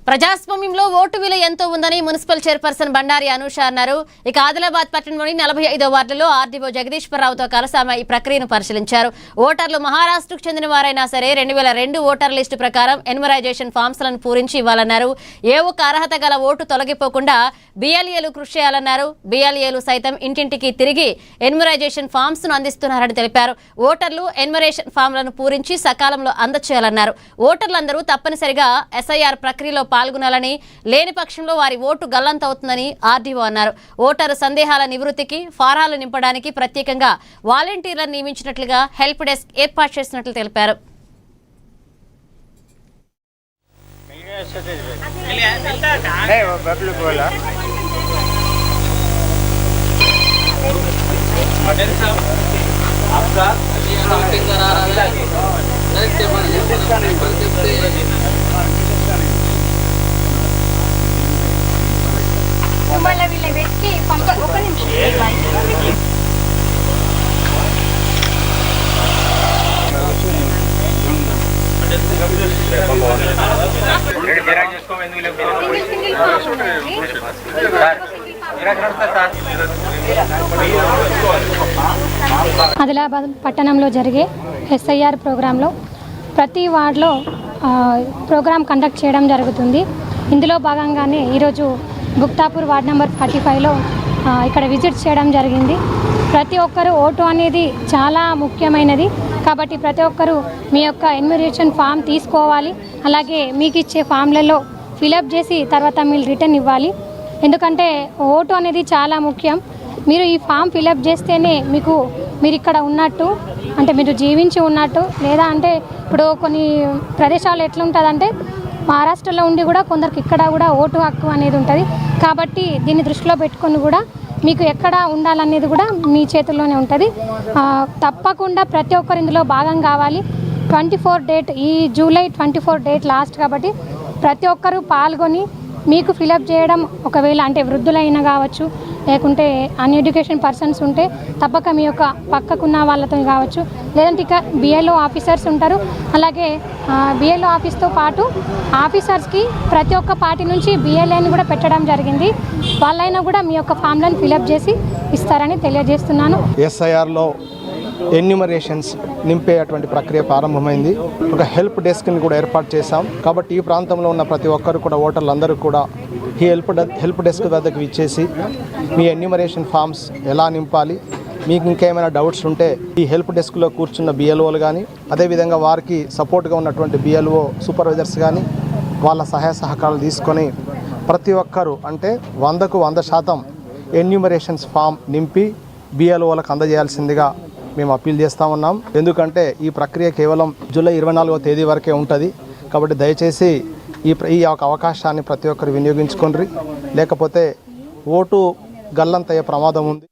ప్రజాస్వామ్యంలో ఓటు విలువ ఎంతో ఉందని మున్సిపల్ చైర్పర్సన్ బండారి అనూష అన్నారు. ఇక ఆదిలాబాద్ పట్టణంలోని 45వ వార్డులో ఆర్డీఓ జగదీశ్వరరావుతో కలిసి ఆమె ఈ ప్రక్రియను పరిశీలించారు. ఓటర్లు మహారాష్ట్రకు చెందిన వారైనా సరే 2002 ఓటర్ లిస్టు ప్రకారం ఎన్యుమరైజేషన్ ఫామ్స్లను పూరించి ఇవ్వాలన్నారు. ఏ ఒక్క అర్హత గల ఓటు తొలగిపోకుండా బిఎల్ఏలు కృషి చేయాలన్నారు. బిఎల్ఏలు సైతం ఇంటింటికి తిరిగి ఎన్యుమరైజేషన్ ఫామ్స్ ను అందిస్తున్నారని తెలిపారు. ఓటర్లు ఎన్యుమరేషన్ ఫామ్లను పూరించి సకాలంలో అందచేయాలన్నారు. ఓటర్లందరూ తప్పనిసరిగా ఎస్ఐఆర్ ప్రక్రియలో పాల్గొనాలని, లేని పక్షంలో వారి ఓటు గల్లంతవుతుందని ఆర్డీఓ అన్నారు. ఓటరు సందేహాల నివృత్తికి ఫారాలు నింపడానికి ప్రత్యేకంగా వాలంటీర్లను నియమించినట్లుగా హెల్ప్ డెస్క్ ఏర్పాటు చేసినట్లు తెలిపారు. ఆదిలాబాద్ పట్టణంలో జరిగే ఎస్ఐఆర్ ప్రోగ్రాంలో ప్రతి వార్డులో ప్రోగ్రాం కండక్ట్ చేయడం జరుగుతుంది. ఇందులో భాగంగానే ఈరోజు గుప్తాపూర్ వార్డ్ నెంబర్ 45లో ఇక్కడ విజిట్ చేయడం జరిగింది. ప్రతి ఒక్కరూ ఓటు అనేది చాలా ముఖ్యమైనది కాబట్టి ప్రతి ఒక్కరూ మీ యొక్క ఎన్యుమరేషన్ ఫామ్ తీసుకోవాలి. అలాగే మీకు ఇచ్చే ఫామ్లలో ఫిలప్ చేసి తర్వాత మీరు రిటర్న్ ఇవ్వాలి. ఎందుకంటే ఓటు అనేది చాలా ముఖ్యం. మీరు ఈ ఫామ్ ఫిలప్ చేస్తేనే మీరు ఇక్కడ ఉన్నట్టు, అంటే మీరు జీవించి ఉన్నట్టు. లేదా అంటే ఇప్పుడు కొన్ని ప్రదేశాలు ఎట్లుంటుందంటే మహారాష్ట్రలో ఉండి కూడా కొందరికి ఇక్కడ కూడా ఓటు హక్కు అనేది ఉంటుంది. కాబట్టి దీన్ని దృష్టిలో పెట్టుకొని కూడా మీకు ఎక్కడ ఉండాలనేది కూడా మీ చేతుల్లోనే ఉంటుంది. తప్పకుండా ప్రతి ఒక్కరు ఇందులో భాగం కావాలి. 24 డేట్, ఈ జూలై 24 డేట్ లాస్ట్ కాబట్టి ప్రతి ఒక్కరూ పాల్గొని మీకు ఫిలప్ చేయడం, ఒకవేళ అంటే వృద్ధులైనా కావచ్చు, లేకుంటే అన్ఎడ్యుకేషన్ పర్సన్స్ ఉంటే తప్పక మీ యొక్క పక్కకున్న వాళ్ళతో కావచ్చు, లేదంటే ఇక బిఎల్ఓ ఆఫీసర్స్ ఉంటారు. అలాగే బిఎల్ఓ ఆఫీస్తో పాటు ఆఫీసర్స్కి ప్రతి ఒక్క పార్టీ నుంచి బిఎల్ఏని కూడా పెట్టడం జరిగింది. వాళ్ళైనా కూడా మీ యొక్క ఫామ్లను ఫిలప్ చేసి ఇస్తారని తెలియజేస్తున్నాను. ఎస్ఐఆర్లో ఎన్యుమరేషన్స్ నింపేటువంటి ప్రక్రియ ప్రారంభమైంది. ఒక హెల్ప్ డెస్క్ని కూడా ఏర్పాటు చేశాం. కాబట్టి ఈ ప్రాంతంలో ఉన్న ప్రతి ఒక్కరు కూడా, ఓటర్లందరూ కూడా ఈ హెల్ప్ డెస్క్ వద్దకు ఇచ్చేసి మీ ఎన్యుమరేషన్ ఫామ్స్ ఎలా నింపాలి, మీకు ఇంకేమైనా డౌట్స్ ఉంటే ఈ హెల్ప్ డెస్క్లో కూర్చున్న బిఎల్ఓలు కానీ, అదేవిధంగా వారికి సపోర్ట్గా ఉన్నటువంటి బిఎల్ఓ సూపర్వైజర్స్ కానీ వాళ్ళ సహాయ సహకారాలు తీసుకొని ప్రతి ఒక్కరూ అంటే 100కు 100% ఎన్యుమరేషన్స్ ఫామ్ నింపి బిఎల్ఓలకు అందజేయాల్సిందిగా మేము అప్పీల్ చేస్తూ ఉన్నాం. ఎందుకంటే ఈ ప్రక్రియ కేవలం జూలై 24వ తేదీ వరకే ఉంటుంది. కాబట్టి దయచేసి ఈ అవకాశాన్ని ప్రతి ఒక్కరు వినియోగించుకోండి. లేకపోతే ఓటు గల్లంతయ్యే ప్రమాదం ఉంది.